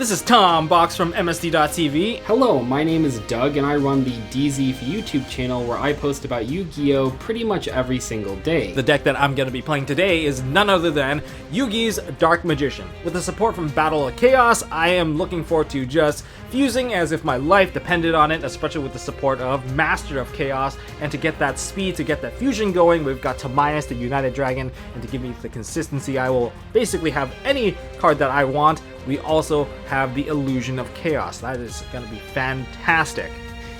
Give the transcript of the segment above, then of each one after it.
This is Tom Box from MSD.TV. Hello, my name is Doug and I run the Dzeeff YouTube channel where I post about Yu-Gi-Oh! Pretty much every single day. The deck that I'm going to be playing today is none other than Yugi's Dark Magician. With the support from Battle of Chaos, I am looking forward to just fusing as if my life depended on it, especially with the support of Master of Chaos. And to get that speed, to get that fusion going, we've got Chimera, the United Dragon, and to give me the consistency, I will basically have any card that I want. We also have the Illusion of Chaos. That is going to be fantastic.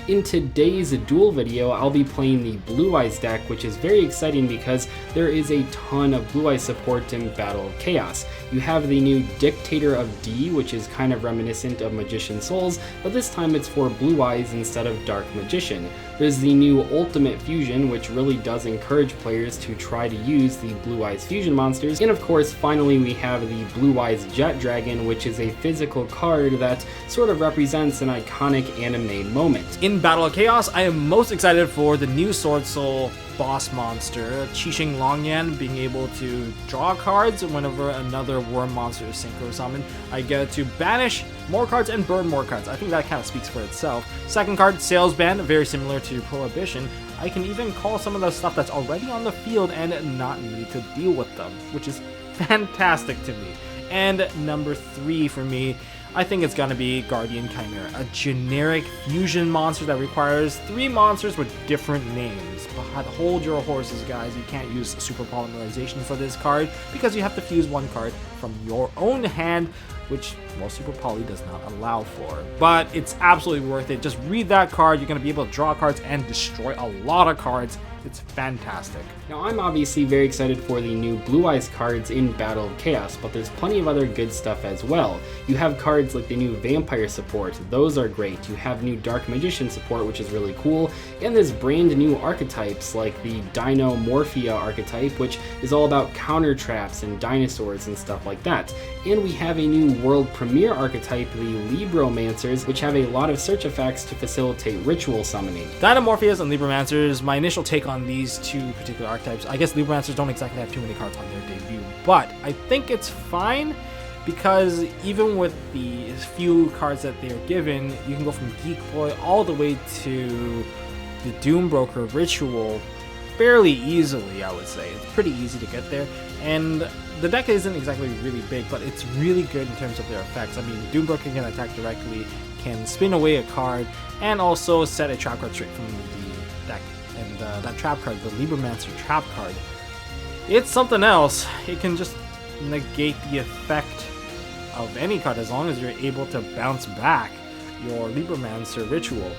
In today's duel video, I'll be playing the Blue Eyes deck, which is very exciting because there is a ton of Blue Eyes support in Battle of Chaos. You have the new Dictator of D, which is kind of reminiscent of Magician Souls, but this time it's for Blue Eyes instead of Dark Magician. There's the new Ultimate Fusion, which really does encourage players to try to use the Blue Eyes Fusion monsters. And of course, finally we have the Blue Eyes Jet Dragon, which is a physical card that sort of represents an iconic anime moment. In Battle of Chaos, I am most excited for the new Sword Soul boss monster, Qixing Longyan, being able to draw cards whenever another worm monster is synchro summoned. I get to banish more cards and burn more cards. I think that kind of speaks for itself. Second card, Sales Ban, very similar to Prohibition. I can even call some of the stuff that's already on the field and not need to deal with them, which is fantastic to me. And number 3 for me, I think it's gonna be Guardian Chimera, a generic fusion monster that requires 3 monsters with different names. But hold your horses, guys. You can't use super polymerization for this card because you have to fuse one card from your own hand, which Super Poly does not allow for. But it's absolutely worth it. Just read that card. You're gonna be able to draw cards and destroy a lot of cards. It's fantastic. Now I'm obviously very excited for the new Blue Eyes cards in Battle of Chaos, but there's plenty of other good stuff as well. You have cards like the new Vampire support, those are great. You have new Dark Magician support, which is really cool, and there's brand new archetypes like the Dino Morphia archetype, which is all about counter traps and dinosaurs and stuff like that. And we have a new world premiere archetype, the Libromancers, which have a lot of search effects to facilitate ritual summoning. Dinomorphias and Libromancers, my initial take on these 2 particular archetypes, I guess Libromancers don't exactly have too many cards on their debut, but I think it's fine because even with the few cards that they are given, you can go from Geek Boy all the way to the Doombroker Ritual fairly easily, I would say. It's pretty easy to get there, and the deck isn't exactly really big, but it's really good in terms of their effects. I mean, Doombroker can attack directly, can spin away a card, and also set a trap card straight from the deck. And that trap card, the Libromancer trap card, it's something else. It can just negate the effect of any card as long as you're able to bounce back your Libromancer ritual.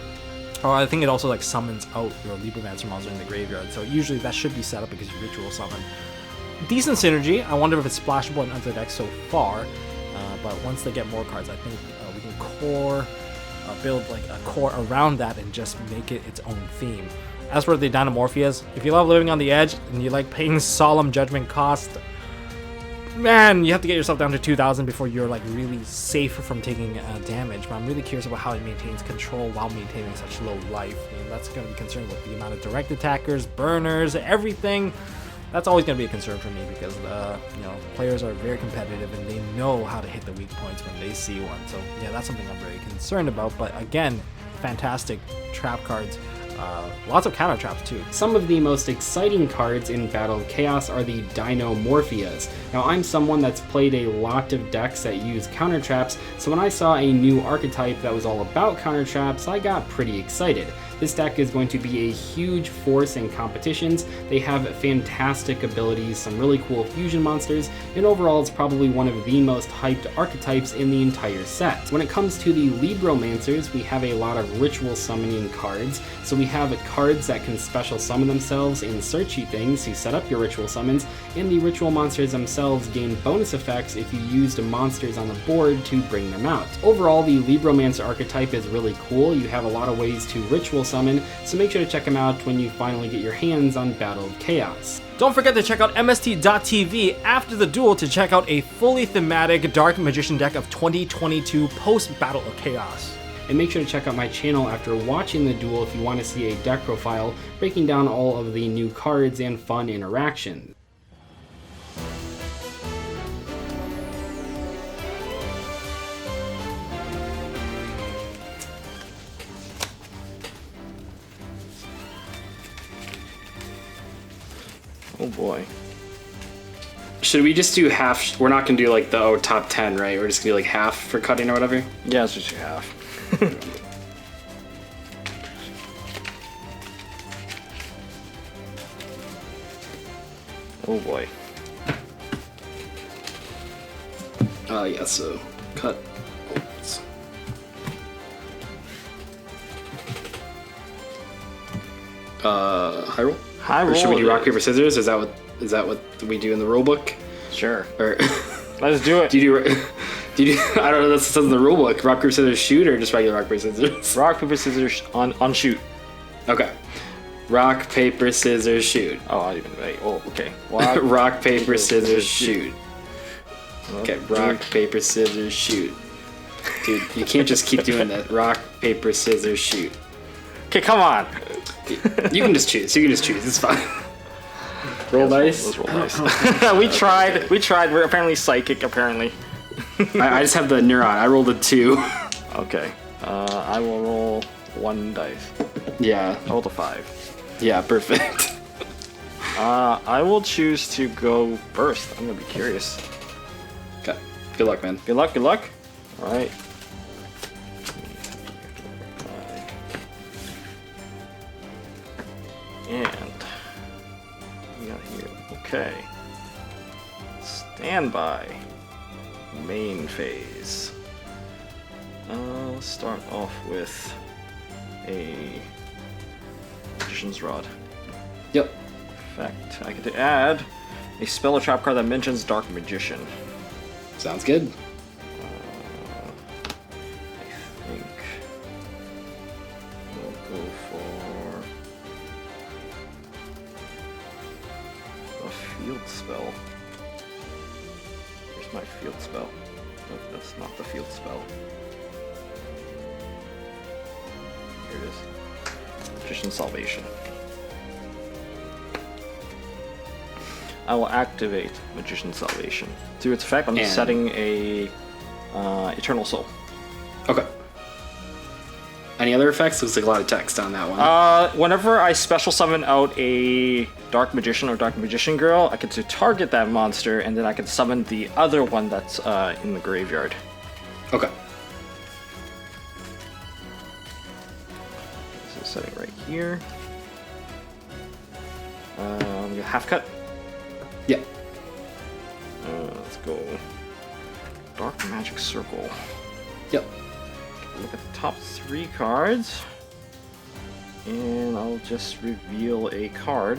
Or I think it also like summons out your Libromancer monster in the graveyard, so usually that should be set up because you ritual summon. Decent synergy. I wonder if it's splashable in other decks so far, but once they get more cards, I think we can build like a core around that and just make it its own theme. As for the Dinomorphias, if you love living on the edge and you like paying Solemn Judgment cost, man, you have to get yourself down to 2,000 before you're like really safe from taking damage. But I'm really curious about how it maintains control while maintaining such low life. And that's going to be concerned with the amount of direct attackers, burners, everything. That's always going to be a concern for me because players are very competitive and they know how to hit the weak points when they see one. So yeah, that's something I'm very concerned about. But again, fantastic trap cards. Lots of counter traps too. Some of the most exciting cards in Battle of Chaos are the Dinomorphias. Now I'm someone that's played a lot of decks that use counter traps, so when I saw a new archetype that was all about counter traps, I got pretty excited. This deck is going to be a huge force in competitions. They have fantastic abilities, some really cool fusion monsters, and overall it's probably one of the most hyped archetypes in the entire set. When it comes to the Libromancers, we have a lot of ritual summoning cards. So we have cards that can special summon themselves in searchy things to set up your ritual summons, and the ritual monsters themselves gain bonus effects if you used monsters on the board to bring them out. Overall, the Libromancer archetype is really cool. You have a lot of ways to ritual summon, so make sure to check them out when you finally get your hands on Battle of Chaos. Don't forget to check out MST.TV after the duel to check out a fully thematic Dark Magician deck of 2022 post Battle of Chaos. And make sure to check out my channel after watching the duel if you want to see a deck profile breaking down all of the new cards and fun interactions. Oh boy. Should we just do half? We're not gonna do like the top 10, right? We're just gonna do like half for cutting or whatever. Yeah, it's just you have. Oh boy. Yeah, so cut. Oops. High roll? High Or roll. should we do it rock, is. paper, scissors? Is that what we do in the rule book? Sure. Or Let's do it. do you do I don't know, that's what it says in the rule book. Rock, paper, scissors, shoot, or just regular rock, paper, scissors? Rock, paper, scissors on shoot. Okay. Rock, paper, scissors, shoot. Oh, I didn't even wait. Oh, okay. Rock, paper, scissors, shoot. Okay, rock, paper, scissors, shoot. Dude, you can't just keep doing that. Rock, paper, scissors, shoot. Okay, come on. You can just choose. It's fine. Roll dice. Let's roll dice. we tried. We're apparently psychic, apparently. I just have the neuron. I rolled a 2. Okay. I will roll 1 dice. Yeah. I rolled a 5. Yeah, perfect. I will choose to go first. I'm gonna be curious. Okay. Good luck, man. Good luck, good luck. Alright. And we got here. Okay. Standby. Main phase. Let's start off with a Magician's Rod. Yep. Effect. I get to add a spell or trap card that mentions Dark Magician. Sounds good. I think we'll go for a field spell. Where's my field spell? Nope, that's not the field spell. Here it is. Magician's Salvation. I will activate Magician's Salvation. Through its effect, I'm setting a Eternal Soul. Okay. Any other effects? Looks like a lot of text on that one. Whenever I special summon out a Dark Magician or Dark Magician Girl, I get to target that monster, and then I can summon the other one that's in the graveyard. Okay. So set it right here. Half cut. Yeah. Let's go. Dark Magic Circle. Yep. Look at the top 3 cards. And I'll just reveal a card.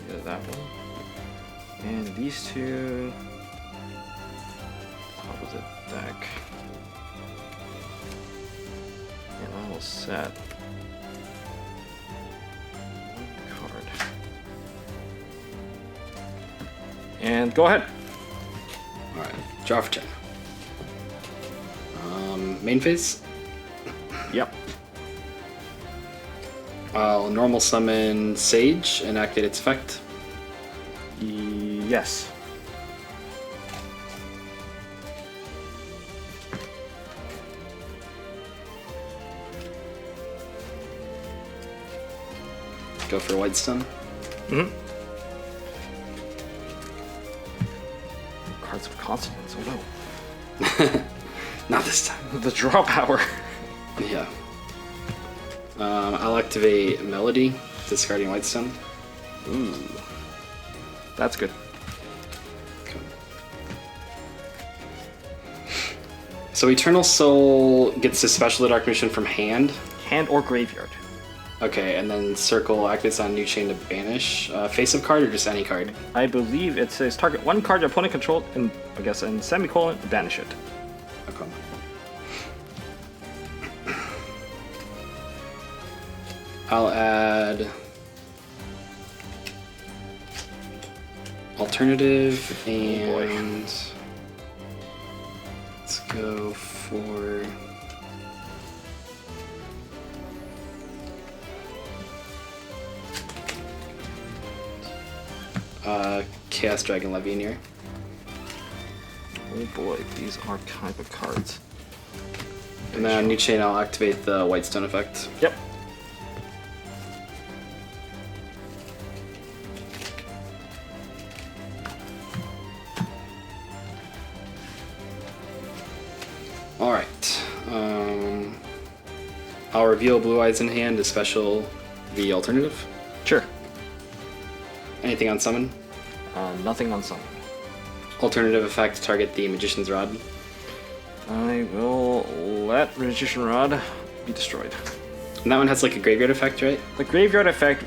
Get that one. And these 2. Top of the deck. And I will set card. And go ahead. Alright. Draw for turn. Main phase? Yep. I'll normal summon Sage and activate its effect. Yes. Go for White Stun. Mm-hmm. Cards of Consequence, oh no. Not this time. The draw power. Yeah. I'll activate Melody, discarding White Stun. Ooh. That's good. Okay. So Eternal Soul gets to special the Dark Mission from hand. Hand or graveyard. Okay, and then Circle activates on New Chain to banish. Face-up card or just any card? I believe it says target one card your opponent controlled, and I guess in semicolon, banish it. Okay. I'll add alternative and let's go for Chaos Dragon Lavinier. Oh boy, these are kind of cards. And then on New Chain, I'll activate the White Stone effect. Yep. I'll reveal Blue Eyes in hand, a special, the alternative. Sure. Anything on summon? Nothing on summon. Alternative effect, target the Magician's Rod. I will let Magician Rod be destroyed. And that one has like a graveyard effect, right? The graveyard effect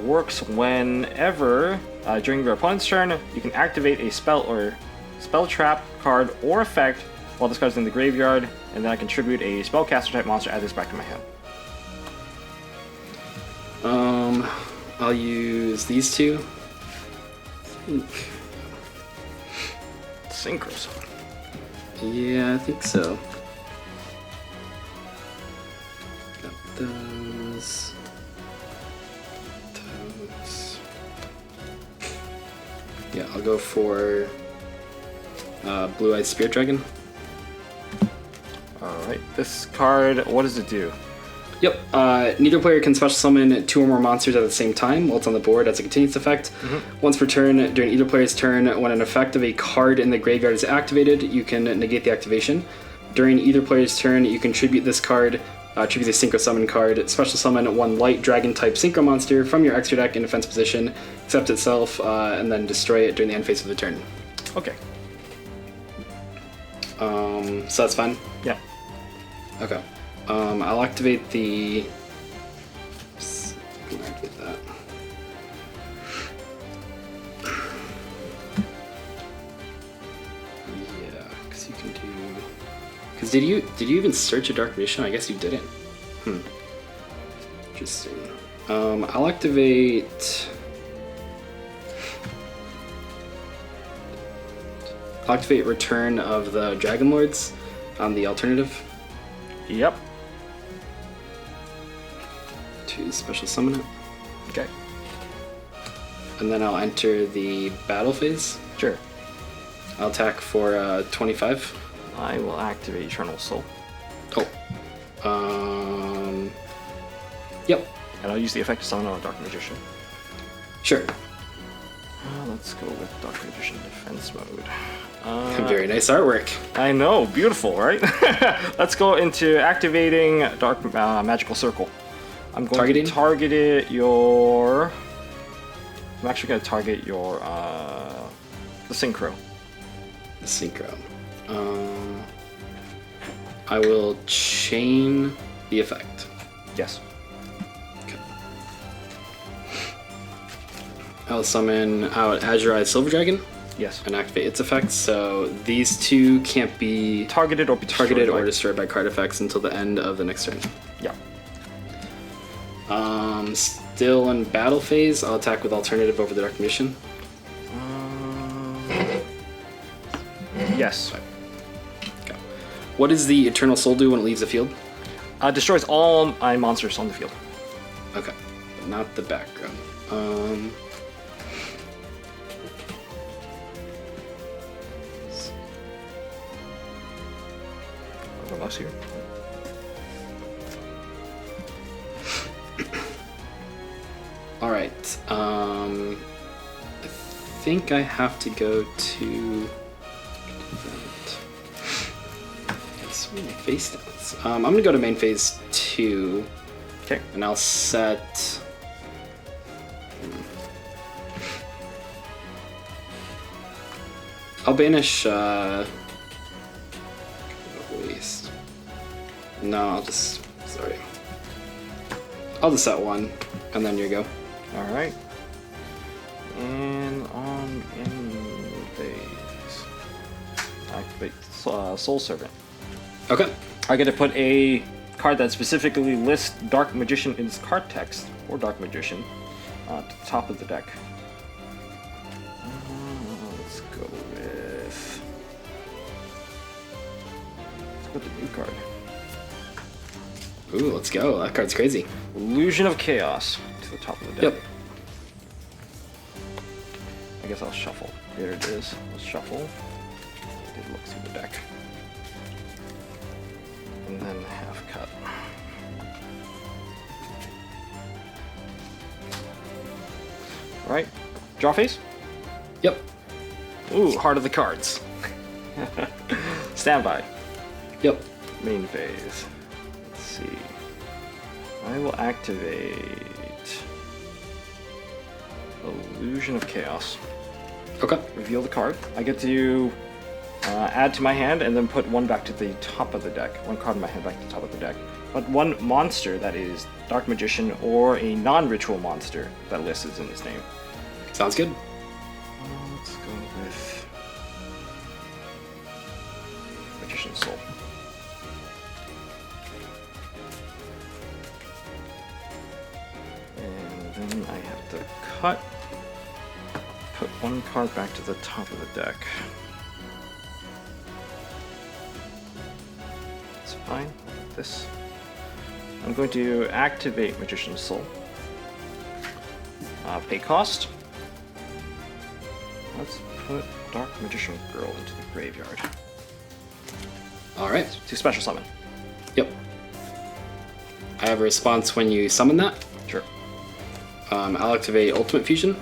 works whenever, during your opponent's turn, you can activate a spell or spell trap card or effect while this card's in the graveyard, and then I contribute a spellcaster type monster, add this back to my hand. I'll use these two. Synchro Summon. Yeah, I think so. Got those. Yeah, I'll go for Blue Eyed Spirit Dragon. Alright, this card, what does it do? Yep. Neither player can special summon 2 or more monsters at the same time while it's on the board as a continuous effect. Once per turn, during either player's turn, when an effect of a card in the graveyard is activated, you can negate the activation. During either player's turn, you contribute this card, tribute a Synchro Summon card, special summon 1 light dragon type Synchro monster from your extra deck in defense position, accept itself, and then destroy it during the end phase of the turn. Okay. So that's fine? Yeah. Okay. I'll activate the... activate that. Yeah, because you can do... Because did you even search a Dark Magician? I guess you didn't. Interesting. I'll activate... I'll activate Return of the Dragon Lords on the alternative. Yep. To special summon it. Okay. And then I'll enter the battle phase. Sure. I'll attack for 25. I will activate Eternal Soul. Oh. Yep. And I'll use the effect to summon on a Dark Magician. Sure. Let's go with Dark Magician defense mode. Very nice artwork. I know, beautiful, right? Let's go into activating Dark Magical Circle. I'm going to target it your... I'm actually going to target your... the Synchro. The Synchro. I will chain the effect. Yes. Okay. I'll summon out Azure Eyes Silver Dragon. Yes. And activate its effects. So these two can't be targeted or destroyed by card effects until the end of the next turn. Yeah. Still in battle phase, I'll attack with alternative over the Dark Magician. Yes. Okay. What does the Eternal Soul do when it leaves the field? Destroys all my monsters on the field. Okay, but not the background. I'll go less here. All right. I think I have to go to. It's main phase stats. I'm gonna go to main phase 2. Okay. And I'll set. I'll banish. Waste. No, I'll just. Sorry. I'll just set 1, and then you go. All right. And on in phase, activate Soul Servant. Okay. I get to put a card that specifically lists Dark Magician in its card text, or Dark Magician, to the top of the deck. Let's go with the new card. Ooh, let's go. That card's crazy. Illusion of Chaos to the top of the deck. Yep. I guess I'll shuffle. There it is. Let's shuffle. Take a look through the deck. And then half cut. Alright. Draw phase? Yep. Ooh, Heart of the Cards. Standby. Yep. Main phase. Let's see. I will activate Illusion of Chaos. Okay. Reveal the card. I get to add to my hand and then put one back to the top of the deck. One card in my hand back to the top of the deck. But one monster that is Dark Magician or a non-ritual monster that list is in its name. Sounds good. Let's go with Magician's Soul. And then I have to put one card back to the top of the deck. That's fine. This. I'm going to activate Magician's Soul. Pay cost. Let's put Dark Magician Girl into the graveyard. Alright. To special summon. Yep. I have a response when you summon that. Sure. I'll activate Ultimate Fusion.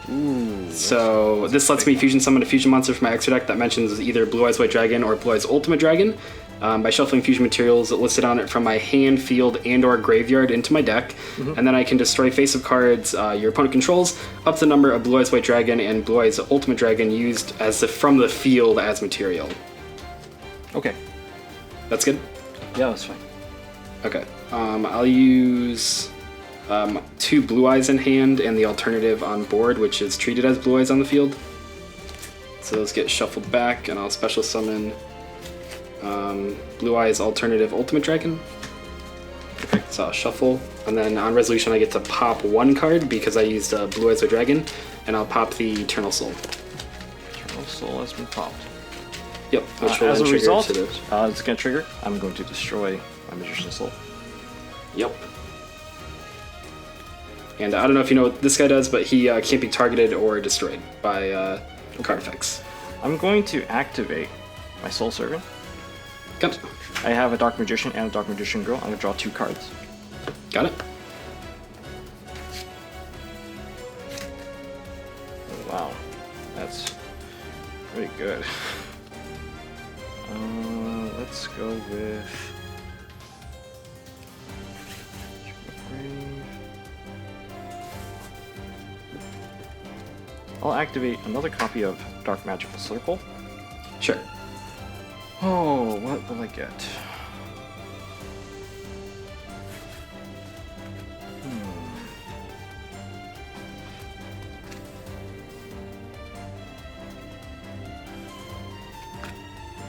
Ooh. So this lets me fusion summon a fusion monster from my extra deck that mentions either Blue Eyes White Dragon or Blue Eyes Ultimate Dragon. By shuffling fusion materials listed on it from my hand, field, and/or graveyard into my deck, and then I can destroy face-up cards your opponent controls up to the number of Blue Eyes White Dragon and Blue Eyes Ultimate Dragon used from the field as material. Okay. That's good? Yeah, that's fine. Okay. I'll use 2 Blue Eyes in hand and the alternative on board, which is treated as Blue Eyes on the field. So those get shuffled back, and I'll special summon Blue Eyes Alternative Ultimate Dragon. Okay. So I'll shuffle, and then on resolution I get to pop 1 card because I used Blue Eyes White Dragon, and I'll pop the Eternal Soul. Eternal Soul has been popped. Yep. Which will as a trigger result, to it's going to trigger. I'm going to destroy my Magician's Soul. Yep. And I don't know if you know what this guy does, but he can't be targeted or destroyed by card effects. I'm going to activate my Soul Servant. Got it. I have a Dark Magician and a Dark Magician Girl. I'm going to draw 2 cards. Got it. Oh, wow. That's pretty good. Let's go with... I'll activate another copy of Dark Magical Circle. Sure. Oh, what will I get?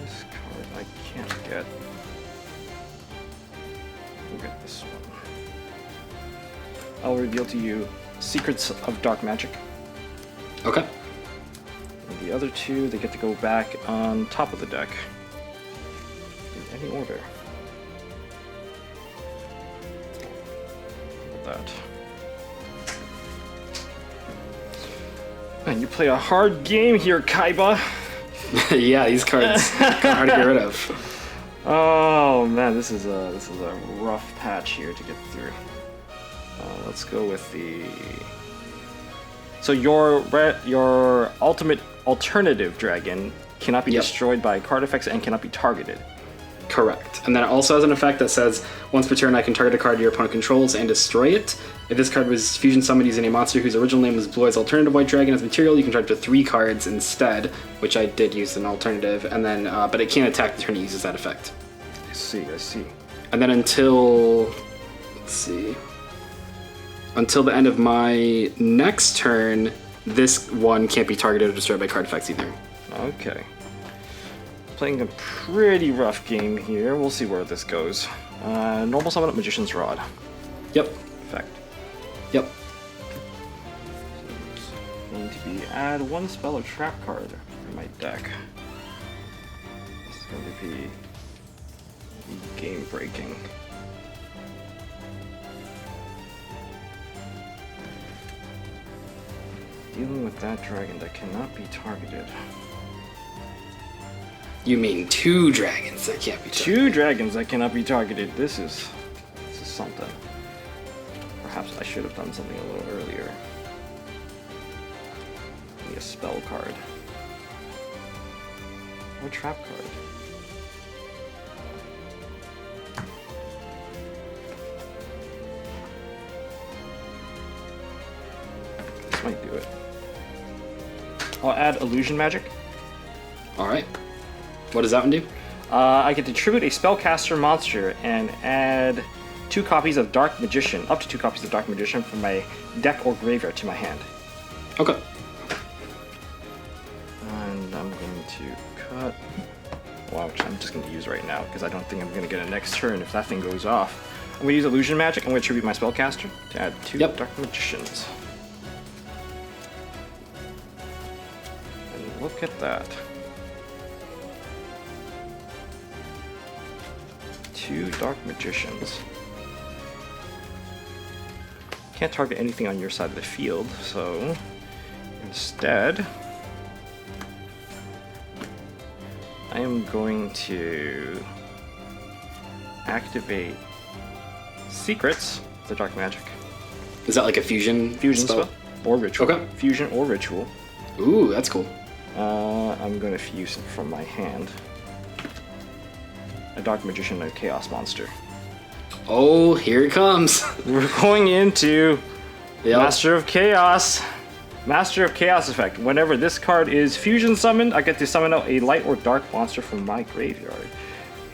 This card I can't get. We'll get this one. I'll reveal to you Secrets of Dark Magic. Okay. And the other 2, they get to go back on top of the deck. In any order. That. Man, you play a hard game here, Kaiba. Yeah, these cards are hard to get rid of. Oh man, this is a rough patch here to get through. Let's go with the. So your ultimate alternative dragon cannot be destroyed by card effects and cannot be targeted. Correct. And then it also has an effect that says, once per turn I can target a card your opponent controls and destroy it. If this card was fusion summoned using a monster whose original name was Blue Eyes Alternative White Dragon as material, you can target 3 cards instead, which I did use an alternative, and then but it can't attack the turn it uses that effect. I see. And then until the end of my next turn, this one can't be targeted or destroyed by card effects either. Okay. Playing a pretty rough game here. We'll see where this goes. Normal summon up Magician's Rod. Yep. Effect. Yep. So it's going to be add 1 spell or trap card in my deck. This is going to be game breaking. Dealing with that dragon that cannot be targeted. You mean 2 dragons that can't be targeted? 2 dragons that cannot be targeted. This is something. Perhaps I should have done something a little earlier. Maybe a spell card. Or a trap card. This might do it. I'll add Illusion Magic. Alright. What does that one do? I get to tribute a spellcaster monster and add 2 copies of Dark Magician, up to 2 copies of Dark Magician from my deck or graveyard to my hand. Okay. And I'm going to cut. Well, actually, I'm just going to use right now because I don't think I'm going to get a next turn if that thing goes off. I'm going to use Illusion Magic. I'm going to tribute my spellcaster to add 2 Dark Magicians. And look at that. 2 Dark Magicians. Can't target anything on your side of the field, so instead I am going to activate Secrets, the Dark Magic. Is that like a fusion spell? Or ritual. Okay. Fusion or ritual. Ooh, that's cool. I'm going to fuse it from my hand. A Dark Magician and a Chaos Monster. Oh, here it comes. We're going into Master of Chaos. Master of Chaos effect. Whenever this card is fusion summoned, I get to summon out a light or dark monster from my graveyard.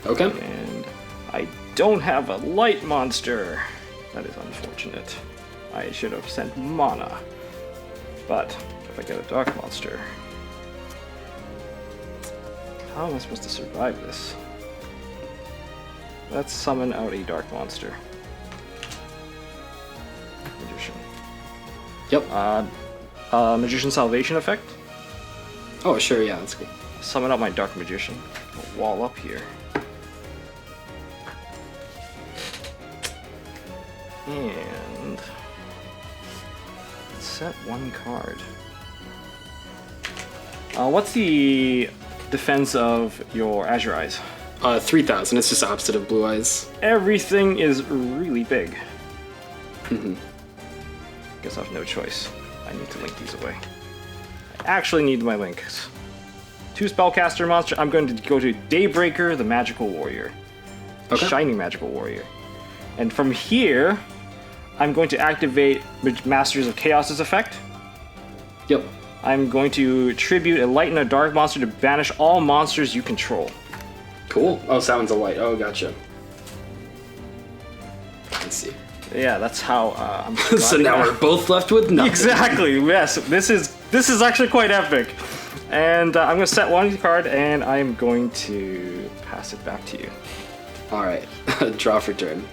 Okay. And I don't have a light monster. That is unfortunate. I should have sent mana. But if I get a dark monster, how am I supposed to survive this? Let's summon out a dark monster. Magician. Yep. Magician Salvation effect. Oh, sure, yeah, that's cool. Summon out my Dark Magician. I'll wall up here. And set 1 card. What's the defense of your Azure Eyes? 3,000. It's just opposite of Blue Eyes. Everything is really big. Mm-hmm. Guess I have no choice. I need to link these away. I actually need my links. 2 spellcaster monster. I'm going to go to Daybreaker, the Magical Warrior. Okay. Shining Magical Warrior. And from here, I'm going to activate Masters of Chaos's effect. Yep. I'm going to tribute a light and a dark monster to banish all monsters you control. Cool. Oh, so that one's a light. Oh, gotcha. Let's see. Yeah, that's how I'm. So now we're both left with nothing. Exactly. Yes. This is actually quite epic. And I'm going to set 1 card, and I'm going to pass it back to you. All right. Draw for turn.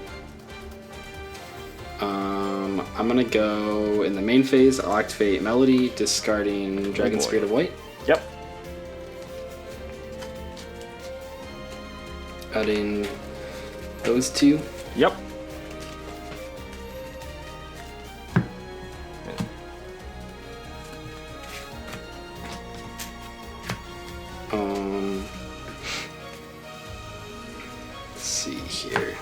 I'm gonna go in the main phase. I'll activate Melody, discarding Dragon Spirit of White. Yep. Adding those 2. Yep. Let's see here.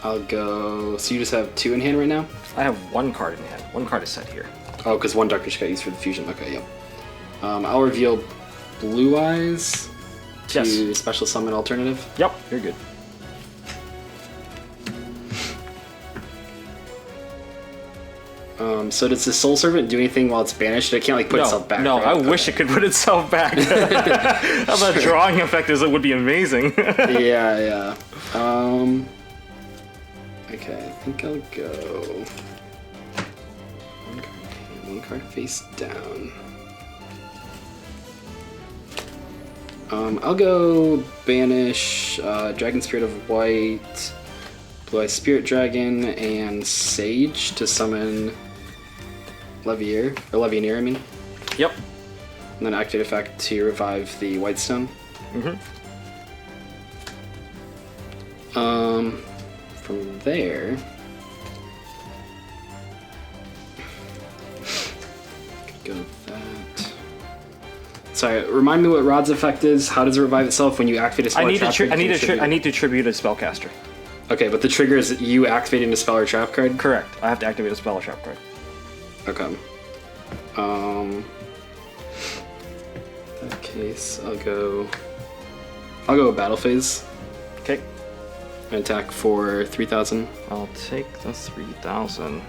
I'll go. So you just have 2 in hand right now? I have 1 card in hand. 1 card is set here. Oh, because 1 Dark Magician got used for the fusion. Okay, yep. I'll reveal Blue Eyes to special summon alternative. Yep, you're good. So does the Soul Servant do anything while it's banished? It can't like put itself back. No, right? I wish it could put itself back. How that drawing effect is, it would be amazing. Yeah. Okay, I think I'll go 1 card face down. I'll go banish Dragon Spirit of White, Blue Eye Spirit Dragon, and Sage to summon Levianeer, I mean. Yep. And then activate effect to revive the Whitestone. From there, go with that. Sorry, remind me what Rod's effect is. How does it revive itself when you activate a spell or trap card? I need to tribute a spellcaster. Okay, but the trigger is you activating a spell or trap card? Correct. I have to activate a spell or trap card. Okay. In that case, I'll go with Battle Phase. Okay. And attack for 3,000. I'll take the 3,000.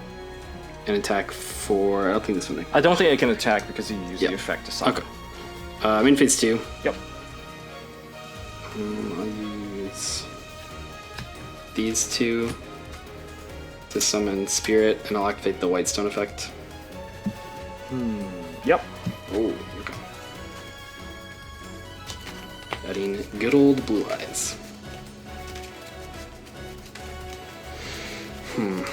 And attack for... I don't think this one... I don't think it can attack because you use the effect to summon. Okay. Main phase 2. Yep. I'll use these 2 to summon Spirit, and I'll activate the White Stone effect. Yep. Oh, okay. Adding good old Blue Eyes. Got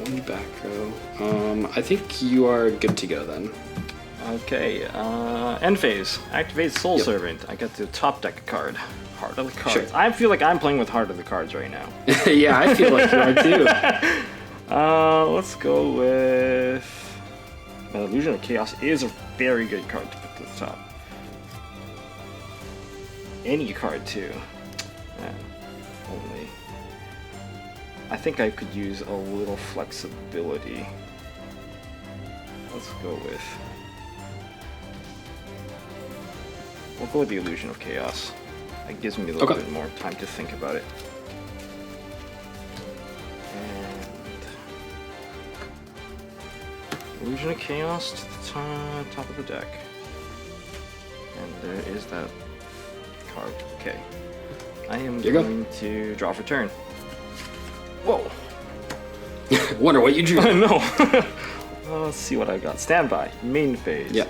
1 back row. I think you are good to go then. Okay, end phase. Activate Soul Servant. I get the top deck card. Heart of the cards. Sure. I feel like I'm playing with Heart of the Cards right now. Yeah, I feel like you are too. Let's go with... Illusion of Chaos is a very good card to put to the top. Any card too. Man, only. I think I could use a little flexibility. Let's go with... We'll go with the Illusion of Chaos. It gives me a little bit more time to think about it. And Illusion of Chaos to the top of the deck. And there is that card. Okay. I am going to draw for turn. Whoa! Wonder what you drew. I know. Let's see what I got. Standby. Main phase. Yeah.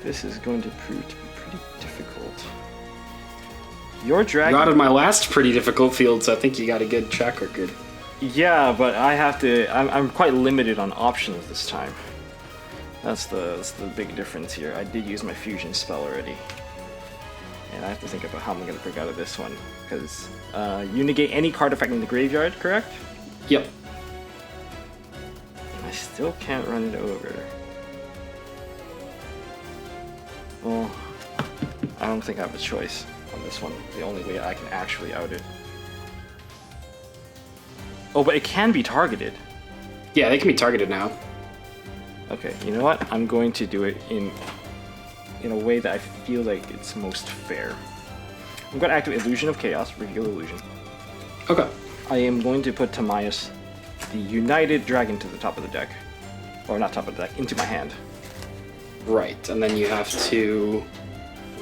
This is going to prove to be pretty difficult. Your dragon. You're out of my last pretty difficult field, so I think you got a good track record. Yeah, but I have to. I'm quite limited on options this time. That's the big difference here. I did use my fusion spell already, and I have to think about how I'm going to break out of this one because you negate any card affecting the graveyard, correct? Yep. And I still can't run it over. Well, I don't think I have a choice on this one. The only way I can actually out it. Oh, but it can be targeted. Yeah, they can be targeted now. Okay, you know what? I'm going to do it in a way that I feel like it's most fair. I'm going to activate Illusion of Chaos, reveal Illusion. Okay. I am going to put Timaeus, the United Dragon, to the top of the deck. Or not top of the deck, into my hand. Right, and then you have to...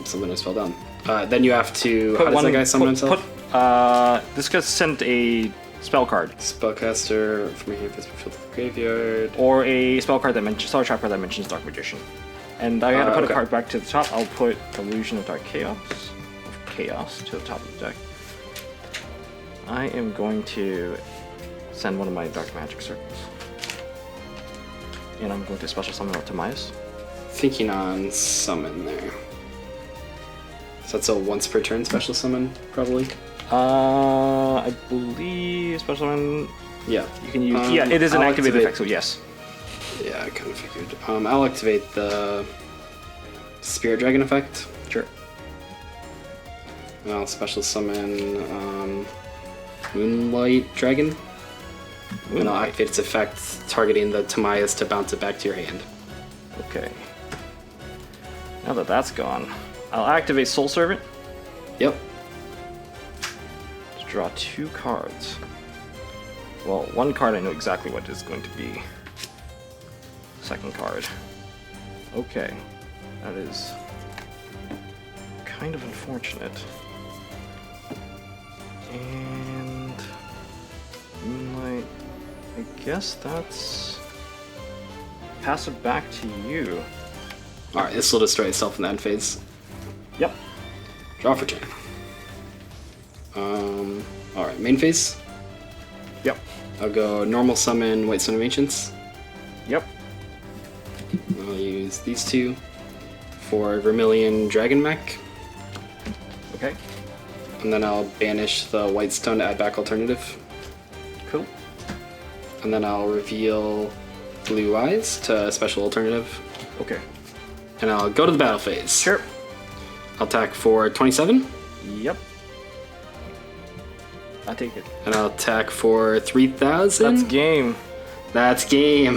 Something just fell down. Then you have to... How does that guy summon himself? This guy sent a spell card. Spellcaster from your hand to the graveyard. Or a spell card that mentions... Star Trapper that mentions Dark Magician. And I gotta put a card back to the top. I'll put Illusion of Dark Chaos to the top of the deck. I am going to send one of my Dark Magic Circles. And I'm going to special summon out Timaeus. Thinking on summon there. So that's a once per turn special summon, probably? I believe special summon... Yeah. You can use... yeah, it is an activated effect, so yes. Yeah, I kind of figured. I'll activate the Spirit Dragon effect. Sure. And I'll special summon Moonlight Dragon. And I'll activate its effect, targeting the Timaeus to bounce it back to your hand. Okay. Now that that's gone, I'll activate Soul Servant. Yep. To draw 2 cards. Well, 1 card I know exactly what it's going to be. Second card. Okay. That is kind of unfortunate. And Moonlight, I guess that's... Pass it back to you. Alright, this will destroy itself in the end phase. Yep. Draw for turn. Alright, main phase. Yep. I'll go normal summon White Stone of Ancients. Yep. I'll use these 2 for Vermilion Dragon Mech. Okay. And then I'll banish the White Stone to add back alternative. Cool. And then I'll reveal Blue Eyes to special alternative. Okay. And I'll go to the battle phase. Sure. I'll attack for 27. Yep. I take it. And I'll attack for 3,000. That's game. That's game.